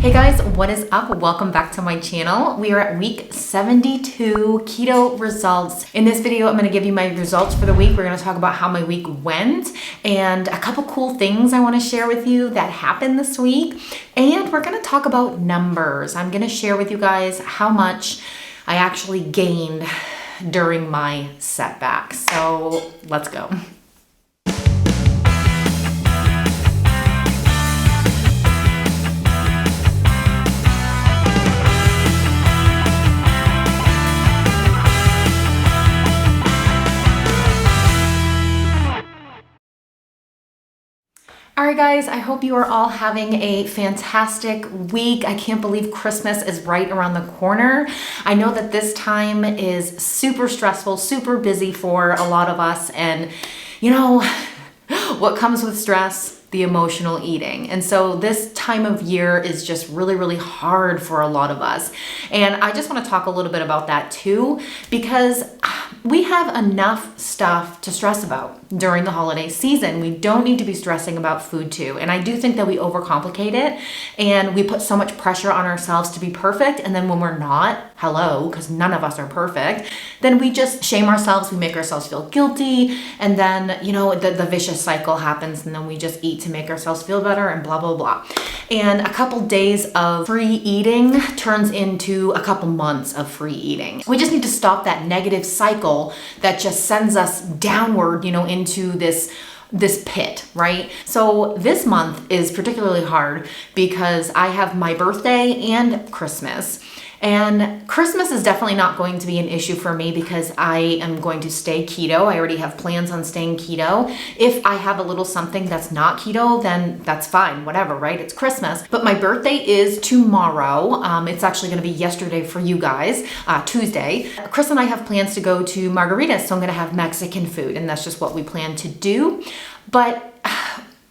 Hey guys, what is up? Welcome back to my channel. We are at week 72, Keto Results. In this video, I'm gonna give you my results for the week. We're gonna talk about how my week went and a couple cool things I wanna share with you that happened this week. And we're gonna talk about numbers. I'm gonna share with you guys how much I actually gained during my setback. So let's go. All right, guys, I hope you are all having a fantastic week. I can't believe Christmas is right around the corner. I know that this time is super stressful, super busy for a lot of us. And you know, what comes with stress? The emotional eating. And so this time of year is just really, really hard for a lot of us. And I just want to talk a little bit about that too, because we have enough stuff to stress about during the holiday season. We don't need to be stressing about food too. And I do think that we overcomplicate it and we put so much pressure on ourselves to be perfect. And then when we're not, hello, because none of us are perfect, then we just shame ourselves. We make ourselves feel guilty. And then, you know, the vicious cycle happens and then we just eat to make ourselves feel better and blah, blah, blah. And a couple days of free eating turns into a couple months of free eating. We just need to stop that negative cycle that just sends us downward, you know, into this pit, right? So this month is particularly hard because I have my birthday and Christmas. And Christmas is definitely not going to be an issue for me because I am going to stay keto. I already have plans on staying keto. If I have a little something that's not keto, then that's fine, whatever, right? It's Christmas. But my birthday is tomorrow. It's actually gonna be yesterday for you guys, Tuesday. Chris and I have plans to go to margaritas, so I'm gonna have Mexican food, and that's just what we plan to do. But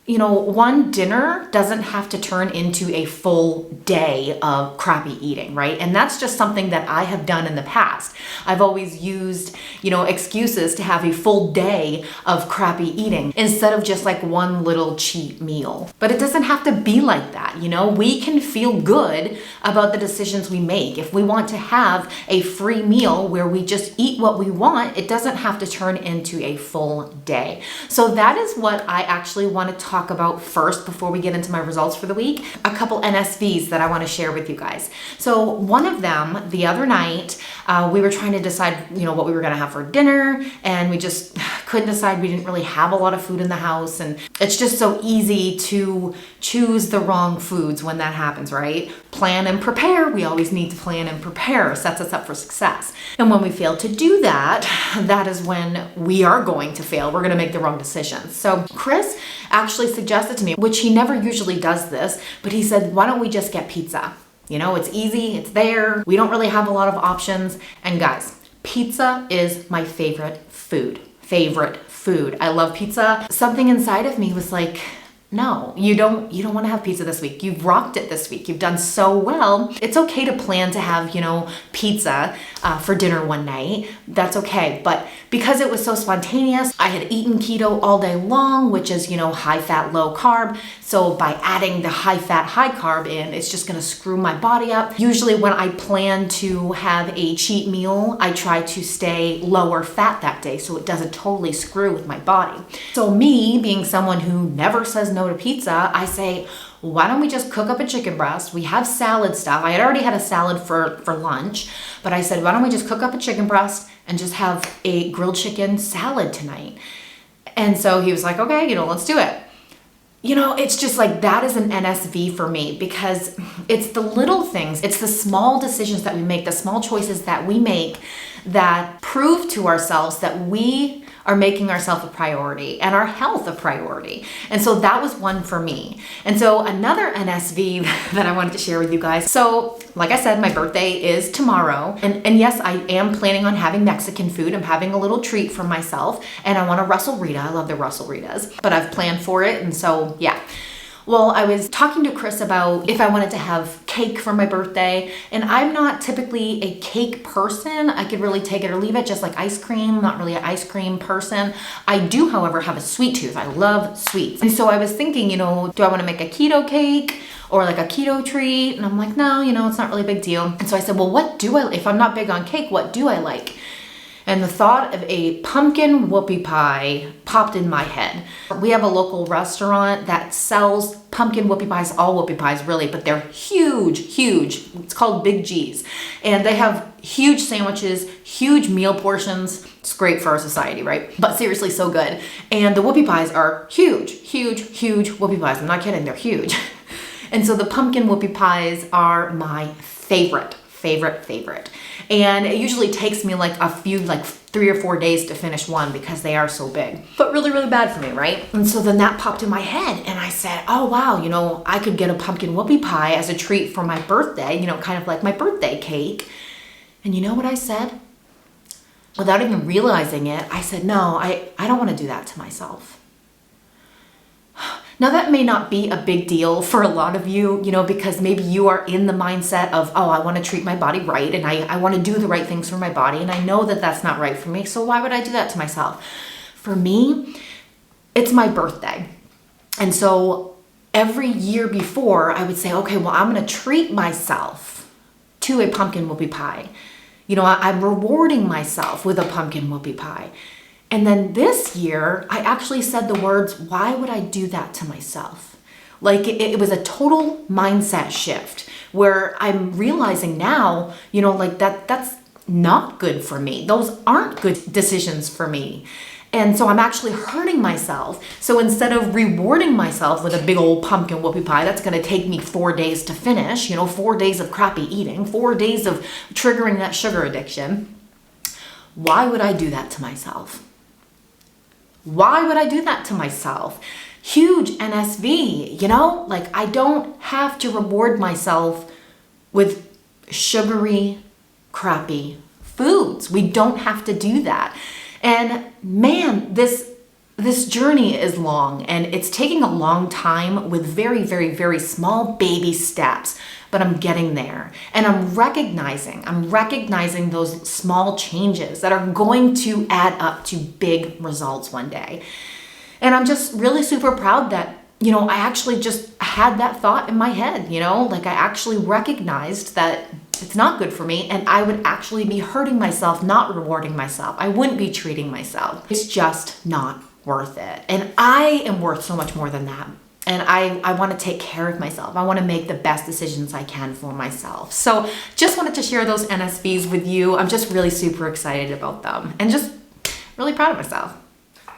you know, one dinner doesn't have to turn into a full day of crappy eating, right? And that's just something that I have done in the past. I've always used, you know, excuses to have a full day of crappy eating instead of just like one little cheat meal. But it doesn't have to be like that, you know? We can feel good about the decisions we make. If we want to have a free meal where we just eat what we want, it doesn't have to turn into a full day. So that is what I actually want to talk about first before we get into my results for the week. A couple NSVs that I want to share with you guys. So one of them, the other night, we were trying to decide, you know, what we were going to have for dinner, and we just couldn't decide. We didn't really have a lot of food in the house, and it's just so easy to choose the wrong foods when that happens, right? Plan and prepare. We always need to plan and prepare. Sets us up for success. And when we fail to do that, that is when we are going to fail. We're going to make the wrong decisions. So Chris actually suggested to me, which he never usually does this, but he said, why don't we just get pizza? You know, it's easy, it's there. We don't really have a lot of options. And guys, pizza is my favorite food. I love pizza. Something inside of me was like, no, you don't want to have pizza this week. You've rocked it this week. You've done so well. It's okay to plan to have, you know, pizza for dinner one night. That's okay. But because it was so spontaneous, I had eaten keto all day long, which is, you know, high fat, low carb. So by adding the high fat, high carb in, it's just going to screw my body up. Usually when I plan to have a cheat meal, I try to stay lower fat that day so it doesn't totally screw with my body. So me being someone who never says no to pizza, I say, why don't we just cook up a chicken breast? We have salad stuff. I had already had a salad for lunch, but I said, why don't we just cook up a chicken breast and just have a grilled chicken salad tonight? And so he was like, okay, you know, let's do it. You know, it's just like that is an NSV for me because it's the little things, it's the small decisions that we make, the small choices that we make that prove to ourselves that we are making ourselves a priority and our health a priority. And so that was one for me. And so another NSV that I wanted to share with you guys. So like I said, my birthday is tomorrow. And yes, I am planning on having Mexican food. I'm having a little treat for myself and I want a Russell Rita. I love the Russell Ritas, but I've planned for it. And so, yeah. Well, I was talking to Chris about if I wanted to have cake for my birthday, and I'm not typically a cake person. I could really take it or leave it, just like ice cream, not really an ice cream person. I do, however, have a sweet tooth. I love sweets. And so I was thinking, you know, do I want to make a keto cake or like a keto treat. And I'm like, no, it's not really a big deal. And so I said, well, if I'm not big on cake, what do I like? And the thought of a pumpkin whoopie pie popped in my head. We have a local restaurant that sells pumpkin whoopie pies, all whoopie pies really, but they're huge, huge. It's called Big G's. And they have huge sandwiches, huge meal portions. It's great for our society, right? But seriously, so good. And the whoopie pies are huge, huge, huge whoopie pies. I'm not kidding, they're huge. And so the pumpkin whoopie pies are my favorite. And it usually takes me like 3 or 4 days to finish one because they are so big, but really, really bad for me, right? And so then that popped in my head and I said, oh wow, I could get a pumpkin whoopie pie as a treat for my birthday, kind of like my birthday cake. And you know what I said? Without even realizing it, I said, no, I don't want to do that to myself. Now that may not be a big deal for a lot of you, because maybe you are in the mindset of, oh, I want to treat my body right and I want to do the right things for my body. And I know that that's not right for me. So why would I do that to myself? For me, it's my birthday. And so every year before I would say, okay, well, I'm going to treat myself to a pumpkin whoopie pie. I'm rewarding myself with a pumpkin whoopie pie. And then this year, I actually said the words, why would I do that to myself? Like it was a total mindset shift where I'm realizing now, that's not good for me. Those aren't good decisions for me. And so I'm actually hurting myself. So instead of rewarding myself with a big old pumpkin whoopie pie, that's going to take me 4 days to finish, 4 days of crappy eating, 4 days of triggering that sugar addiction. Why would I do that to myself? Why would I do that to myself? Huge NSV, I don't have to reward myself with sugary, crappy foods. We don't have to do that. And man, this journey is long and it's taking a long time with very, very, very small baby steps, but I'm getting there. And I'm recognizing those small changes that are going to add up to big results one day. And I'm just really super proud that, I actually just had that thought in my head, I actually recognized that it's not good for me and I would actually be hurting myself, not rewarding myself. I wouldn't be treating myself. It's just not worth it. And I am worth so much more than that. And I want to take care of myself. I want to make the best decisions I can for myself. So just wanted to share those NSVs with you. I'm just really super excited about them and just really proud of myself.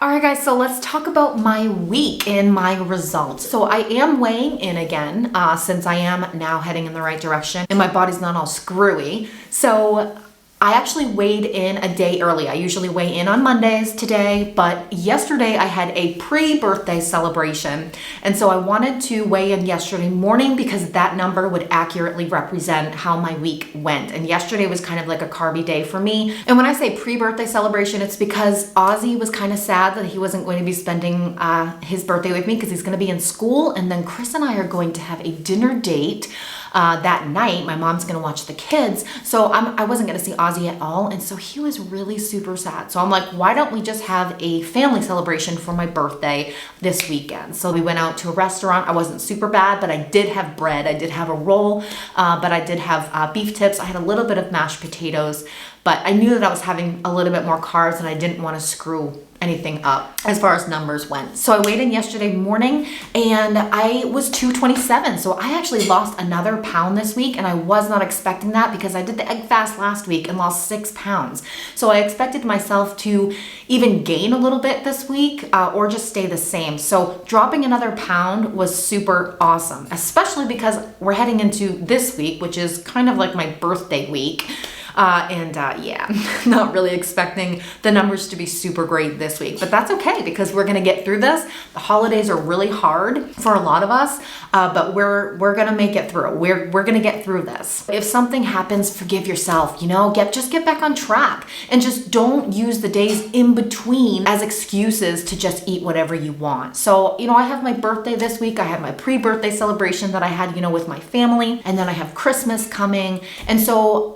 All right, guys, so let's talk about my week and my results. So I am weighing in again, since I am now heading in the right direction and my body's not all screwy. So I actually weighed in a day early. I usually weigh in on Mondays today, but yesterday I had a pre-birthday celebration. And so I wanted to weigh in yesterday morning because that number would accurately represent how my week went. And yesterday was kind of like a carby day for me. And when I say pre-birthday celebration, it's because Ozzy was kind of sad that he wasn't going to be spending his birthday with me because he's going to be in school. And then Chris and I are going to have a dinner date that night. My mom's gonna watch the kids, so I wasn't gonna see Ozzy at all, and so he was really super sad. So I'm like, why don't we just have a family celebration for my birthday this weekend? So we went out to a restaurant. I wasn't super bad, but I did have bread. I did have a roll, but I did have beef tips. I had a little bit of mashed potatoes, but I knew that I was having a little bit more carbs and I didn't want to screw anything up as far as numbers went. So I weighed in yesterday morning and I was 227. So I actually lost another pound this week and I was not expecting that because I did the egg fast last week and lost 6 pounds. So I expected myself to even gain a little bit this week or just stay the same. So dropping another pound was super awesome, especially because we're heading into this week, which is kind of like my birthday week. Yeah, not really expecting the numbers to be super great this week, but that's okay because we're going to get through this. The holidays are really hard for a lot of us, but we're going to make it through. We're going to get through this. If something happens, forgive yourself, just get back on track and just don't use the days in between as excuses to just eat whatever you want. So, I have my birthday this week. I have my pre-birthday celebration that I had, with my family, and then I have Christmas coming. And so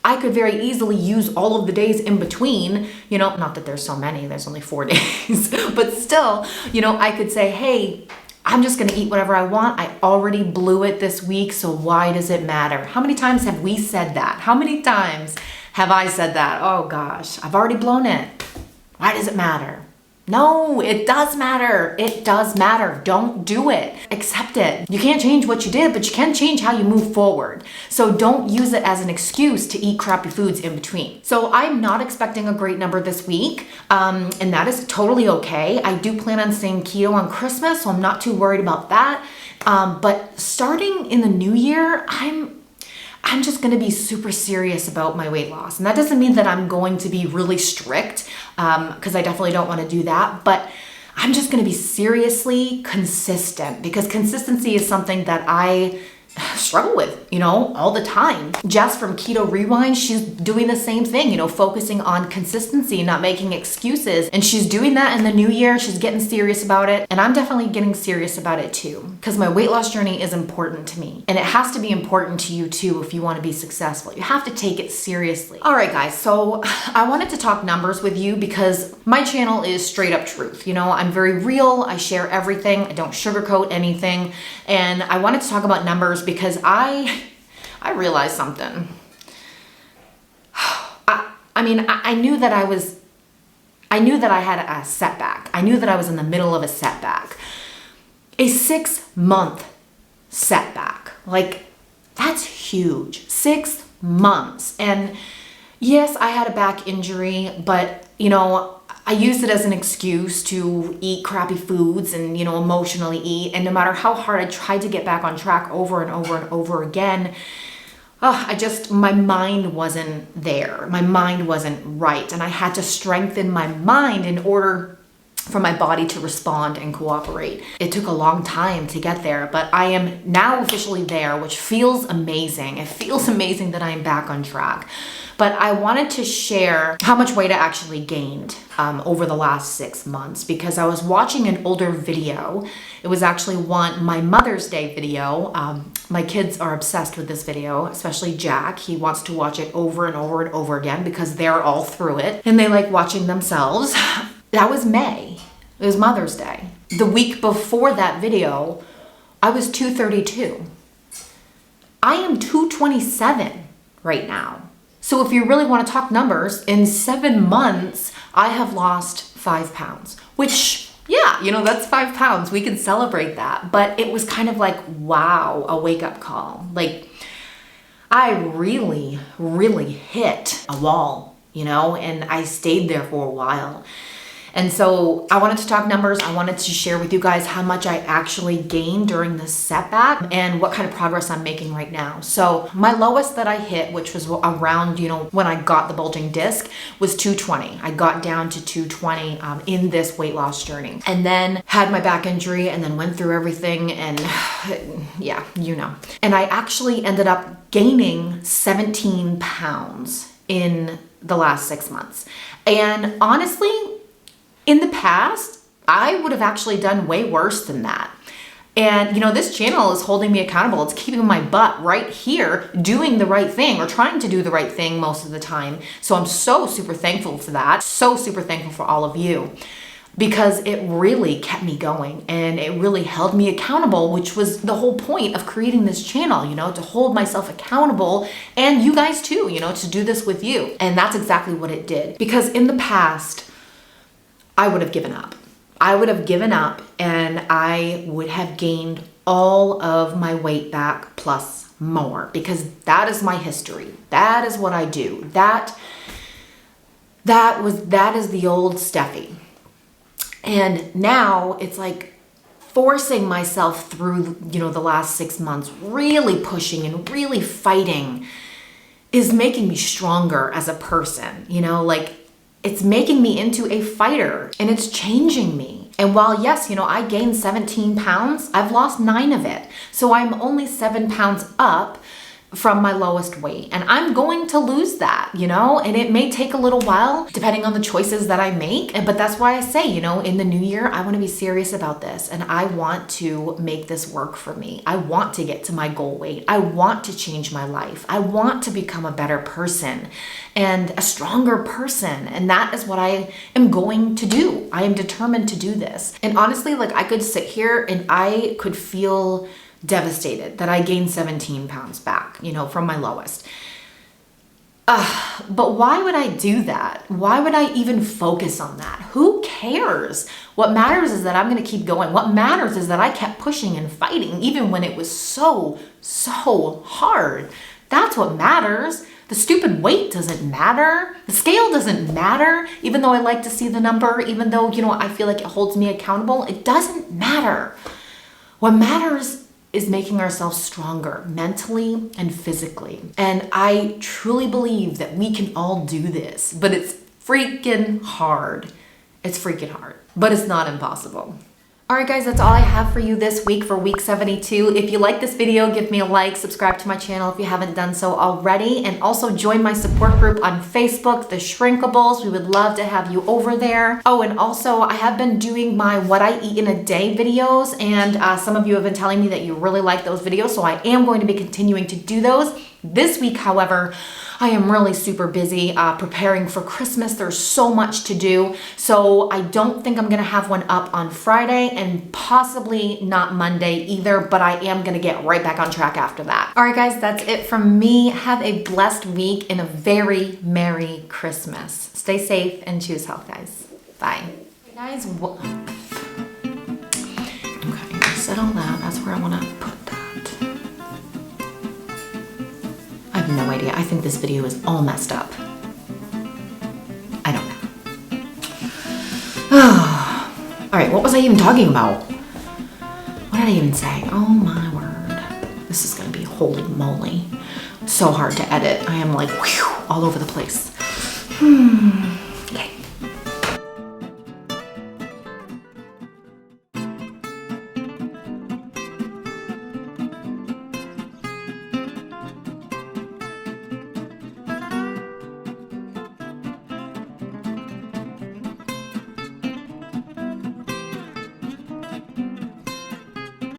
I could very easily use all of the days in between, not that there's so many, there's only 4 days, but still, I could say, hey, I'm just gonna eat whatever I want. I already blew it this week, so why does it matter? How many times have we said that? How many times have I said that? Oh gosh, I've already blown it. Why does it matter? No, it does matter. It does matter. Don't do it. Accept it. You can't change what you did, but you can change how you move forward. So don't use it as an excuse to eat crappy foods in between. So I'm not expecting a great number this week, and that is totally okay. I do plan on staying keto on Christmas, so I'm not too worried about that. But starting in the new year, I'm just going to be super serious about my weight loss. And that doesn't mean that I'm going to be really strict, because I definitely don't want to do that. But I'm just going to be seriously consistent, because consistency is something that I struggle with, all the time. Jess from Keto Rewind, she's doing the same thing, focusing on consistency, not making excuses. And she's doing that in the new year. She's getting serious about it. And I'm definitely getting serious about it too, because my weight loss journey is important to me. And it has to be important to you too if you want to be successful. You have to take it seriously. All right, guys. So I wanted to talk numbers with you because my channel is straight up truth. I'm very real. I share everything. I don't sugarcoat anything. And I wanted to talk about numbers because I realized something. I knew that I had a setback. I knew that I was in the middle of a setback. A 6-month setback. That's huge. 6 months. And yes, I had a back injury, but I used it as an excuse to eat crappy foods and, emotionally eat. And no matter how hard I tried to get back on track over and over and over again, my mind wasn't there. My mind wasn't right. And I had to strengthen my mind in order for my body to respond and cooperate. It took a long time to get there, but I am now officially there, which feels amazing. It feels amazing that I am back on track. But I wanted to share how much weight I actually gained over the last 6 months, because I was watching an older video. It was actually my Mother's Day video. My kids are obsessed with this video, especially Jack. He wants to watch it over and over and over again because they're all through it and they like watching themselves. That was May. It was Mother's Day. The week before that video, I was 232. I am 227 right now. So if you really want to talk numbers, in 7 months, I have lost 5 pounds, which, yeah, that's 5 pounds. We can celebrate that. But it was kind of like, wow, a wake-up call. I really, really hit a wall, and I stayed there for a while. And so I wanted to talk numbers. I wanted to share with you guys how much I actually gained during this setback and what kind of progress I'm making right now. So my lowest that I hit, which was around, when I got the bulging disc, was 220. I got down to 220 in this weight loss journey, and then had my back injury and then went through everything, and yeah, And I actually ended up gaining 17 pounds in the last 6 months. And honestly, in the past, I would have actually done way worse than that. And, this channel is holding me accountable. It's keeping my butt right here doing the right thing, or trying to do the right thing most of the time. So I'm so super thankful for that. So super thankful for all of you, because it really kept me going and it really held me accountable, which was the whole point of creating this channel, to hold myself accountable, and you guys too, to do this with you. And that's exactly what it did. Because in the past, I would have given up. I would have given up, and I would have gained all of my weight back plus more, because that is my history. That is what I do. That is the old Steffi. And now it's like forcing myself through, the last 6 months, really pushing and really fighting, is making me stronger as a person, it's making me into a fighter, and it's changing me. And while yes, I gained 17 pounds, I've lost 9 of it. So I'm only 7 pounds up, from my lowest weight. And I'm going to lose that, you know, and it may take a little while depending on the choices that I make. But that's why I say, you know, in the new year, I want to be serious about this and I want to make this work for me. I want to get to my goal weight. I want to change my life. I want to become a better person and a stronger person. And that is what I am going to do. I am determined to do this. And honestly, like I could sit here and I could feel devastated that I gained 17 pounds back, you know, from my lowest. But why would I do that? Why would I even focus on that? Who cares? What matters is that I'm going to keep going. What matters is that I kept pushing and fighting even when it was so hard. That's what matters. The stupid weight doesn't matter. The scale doesn't matter. Even though I like to see the number, even though, you know, I feel like it holds me accountable, it doesn't matter. What matters is making ourselves stronger mentally and physically. And I truly believe that we can all do this, but it's freaking hard. It's freaking hard, but it's not impossible. All right, guys, that's all I have for you this week for week 72. If you like this video, give me a like, subscribe to my channel if you haven't done so already, and also join my support group on Facebook, The Shrinkables. We would love to have you over there. Oh, and also I have been doing my what I eat in a day videos, and some of you have been telling me that you really like those videos, so I am going to be continuing to do those. This week, however, I am really super busy preparing for Christmas. There's so much to do. So I don't think I'm gonna have one up on Friday and possibly not Monday either, but I am gonna get right back on track after that. All right, guys, that's it from me. Have a blessed week and a very Merry Christmas. Stay safe and choose health, guys. Bye. Hey guys, okay, I said all that. That's where I wanna put that. I have no idea. I think this video is all messed up. I don't know. All right, what was I even talking about? What did I even say? Oh my word. This is gonna be holy moly. So hard to edit. I am like, whew, all over the place.